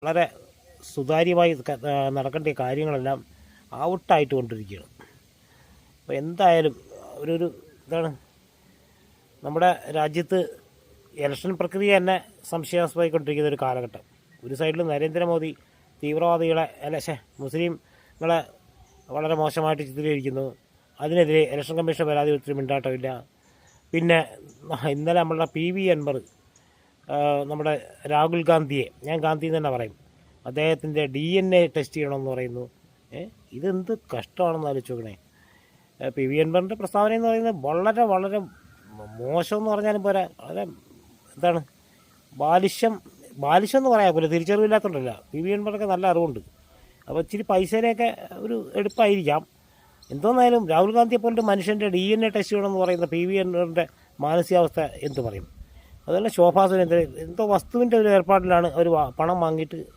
വളരെ സുതാര്യമായി നടക്കേണ്ട കാര്യങ്ങളെല്ലാം ഔട്ടായിട്ട് കൊണ്ടിരിക്കുകയാണ്. അപ്പോൾ എന്തായാലും ഒരു ഇതാണ് നമ്മുടെ രാജ്യത്ത് ഇലക്ഷൻ പ്രക്രിയ തന്നെ സംശയാസ്പദമായിക്കൊണ്ടിരിക്കുന്ന ഒരു കാലഘട്ടം. ഒരു സൈഡിൽ നരേന്ദ്രമോദി തീവ്രവാദികളെ മുസ്ലിങ്ങളെ വളരെ മോശമായിട്ട് ചിത്രീകരിക്കുന്നു. അതിനെതിരെ ഇലക്ഷൻ കമ്മീഷൻ പരാതി ഒത്തിരി മിണ്ടാട്ടമില്ല. പിന്നെ ഇന്നലെ നമ്മളുടെ PV അൻവർ നമ്മുടെ രാഹുൽ ഗാന്ധിയെ, ഞാൻ ഗാന്ധി എന്ന് തന്നെ പറയും, അദ്ദേഹത്തിൻ്റെ DNA ടെസ്റ്റ് ചെയ്യണമെന്ന് പറയുന്നു. ഇതെന്ത് കഷ്ടമാണെന്ന് ആലോചിച്ച് നോക്കണേ. PV അൻവറിൻ്റെ പ്രസ്താവന എന്ന് പറയുന്നത് വളരെ വളരെ മോശമെന്ന് പറഞ്ഞാലും പോരാ, വളരെ എന്താണ് ബാലിശം എന്ന് പറയാൻ പോലെ തിരിച്ചറിവില്ലാത്തതുകൊണ്ടല്ല. PV അൻവറൊക്കെ നല്ല അറിവുണ്ട്. അപ്പോൾ ഇച്ചിരി പൈസയിലൊക്കെ ഒരു എടുപ്പായിരിക്കാം. എന്തോന്നായാലും രാഹുൽ ഗാന്ധിയെ പോലൊരു മനുഷ്യൻ്റെ DNA ടെസ്റ്റ് ചെയ്യണമെന്ന് പറയുന്ന PV അൻവറിൻ്റെ മാനസികാവസ്ഥ എന്ത് പറയും? അതുപോലെ ശോഭാ സുരേന്ദ്രൻ എന്തോ വസ്തുവിൻ്റെ ഒരു ഏർപ്പാടിലാണ് അവർ പണം വാങ്ങിയിട്ട്